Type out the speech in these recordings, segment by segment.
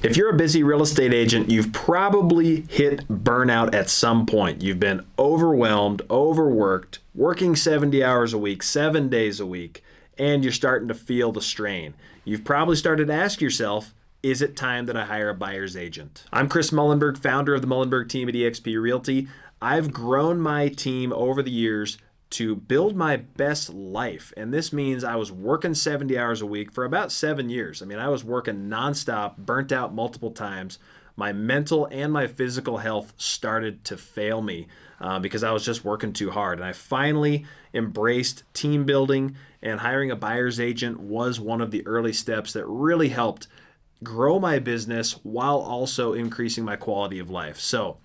If you're a busy real estate agent, you've probably hit burnout at some point. You've been overwhelmed, overworked, working 70 hours a week, 7 days a week, and you're starting to feel the strain. You've probably started to ask yourself, is it time that I hire a buyer's agent? I'm Chris Mullenberg, founder of the Mullenberg team at eXp Realty. I've grown my team over the years to build my best life. And this means I was working 70 hours a week for about 7 years. I mean, I was working nonstop, burnt out multiple times. My mental and my physical health started to fail me because I was just working too hard. And I finally embraced team building, and hiring a buyer's agent was one of the early steps that really helped grow my business while also increasing my quality of life. So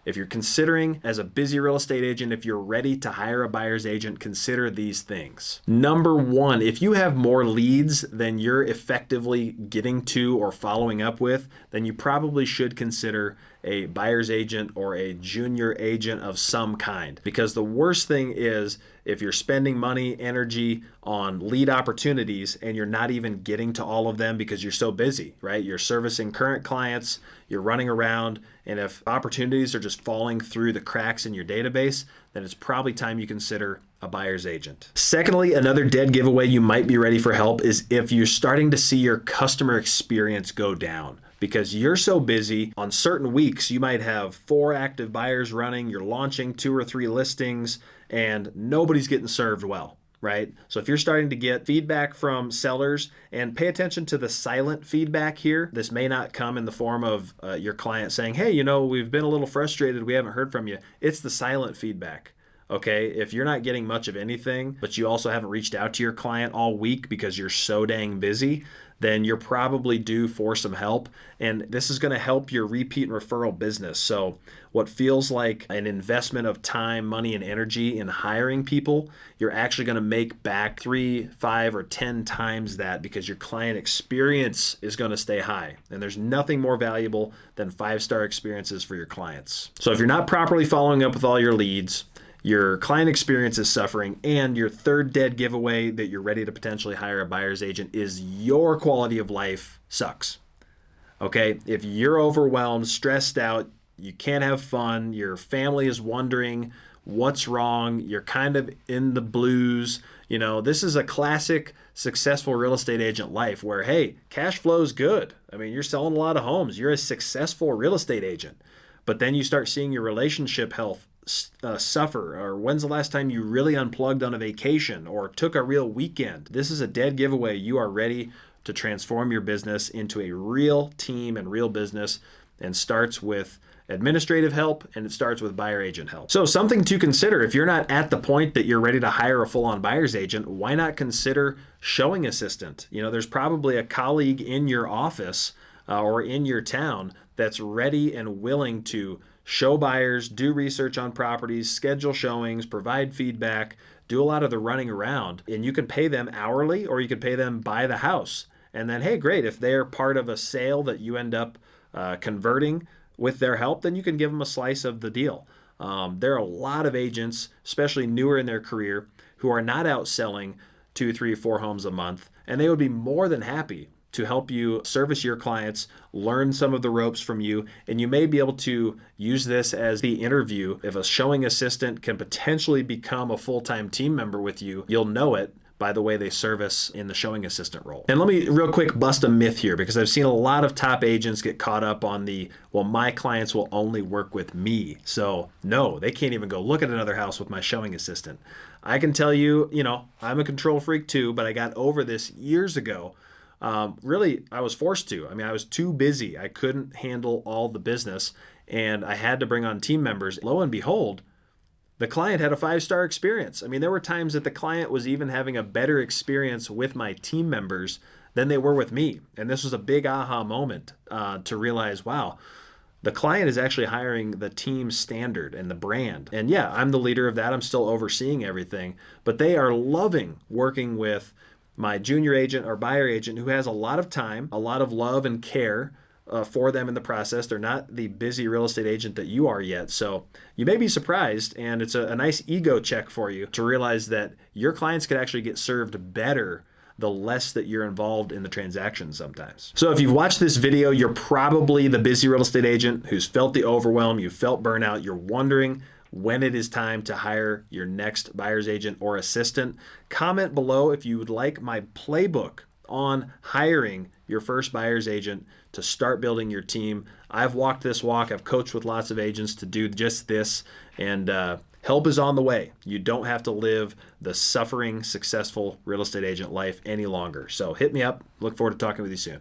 if you're considering as a busy real estate agent, if you're ready to hire a buyer's agent, consider these things. Number one, if you have more leads than you're effectively getting to or following up with, then you probably should consider a buyer's agent or a junior agent of some kind. Because the worst thing is if you're spending money, energy on lead opportunities and you're not even getting to all of them because you're so busy, right? You're servicing current clients, you're running around, and if opportunities are just falling through the cracks in your database, then it's probably time you consider a buyer's agent. Secondly, another dead giveaway you might be ready for help is if you're starting to see your customer experience go down. Because you're so busy, on certain weeks, you might have 4 active buyers running, you're launching 2 or 3 listings, and nobody's getting served well, right? So if you're starting to get feedback from sellers, and pay attention to the silent feedback here, this may not come in the form of your client saying, hey, we've been a little frustrated, we haven't heard from you. It's the silent feedback. Okay, if you're not getting much of anything, but you also haven't reached out to your client all week because you're so dang busy, then you're probably due for some help. And this is going to help your repeat and referral business. So what feels like an investment of time, money, and energy in hiring people, you're actually going to make back 3, 5, or 10 times that because your client experience is going to stay high. And there's nothing more valuable than 5-star experiences for your clients. So if you're not properly following up with all your leads, your client experience is suffering, and your third dead giveaway that you're ready to potentially hire a buyer's agent is your quality of life sucks. Okay, if you're overwhelmed, stressed out, you can't have fun, your family is wondering what's wrong, you're kind of in the blues, this is a classic successful real estate agent life where, hey, cash flow is good. I mean, you're selling a lot of homes. You're a successful real estate agent. But then you start seeing your relationship health suffer, or when's the last time you really unplugged on a vacation or took a real weekend? This is a dead giveaway. You are ready to transform your business into a real team and real business, and starts with administrative help, and it starts with buyer agent help. So something to consider, if you're not at the point that you're ready to hire a full-on buyer's agent, why not consider showing assistant? There's probably a colleague in your office or in your town that's ready and willing to show buyers, do research on properties, schedule showings, provide feedback, do a lot of the running around. And you can pay them hourly, or you could pay them by the house. And then, hey, great, if they're part of a sale that you end up converting with their help, then you can give them a slice of the deal. There are a lot of agents, especially newer in their career, who are not out selling 2, 3, 4 homes a month, and they would be more than happy to help you service your clients, learn some of the ropes from you, and you may be able to use this as the interview. If a showing assistant can potentially become a full-time team member with you, you'll know it by the way they service in the showing assistant role. And let me real quick bust a myth here, because I've seen a lot of top agents get caught up on my clients will only work with me. So no, they can't even go look at another house with my showing assistant. I can tell you, I'm a control freak too, but I got over this years ago. Really, I was forced to. I was too busy. I couldn't handle all the business, and I had to bring on team members. Lo and behold, the client had a 5-star experience. There were times that the client was even having a better experience with my team members than they were with me. And this was a big aha moment to realize, wow, the client is actually hiring the team standard and the brand. And yeah, I'm the leader of that. I'm still overseeing everything, but they are loving working with my junior agent or buyer agent who has a lot of time, a lot of love and care for them in the process. They're not the busy real estate agent that you are yet. So you may be surprised, and it's a nice ego check for you to realize that your clients could actually get served better the less that you're involved in the transaction sometimes. So if you've watched this video, you're probably the busy real estate agent who's felt the overwhelm, you felt burnout, you're wondering when it is time to hire your next buyer's agent or assistant. Comment below if you would like my playbook on hiring your first buyer's agent to start building your team. I've walked this walk. I've coached with lots of agents to do just this, and help is on the way. You don't have to live the suffering, successful real estate agent life any longer. So hit me up. Look forward to talking with you soon.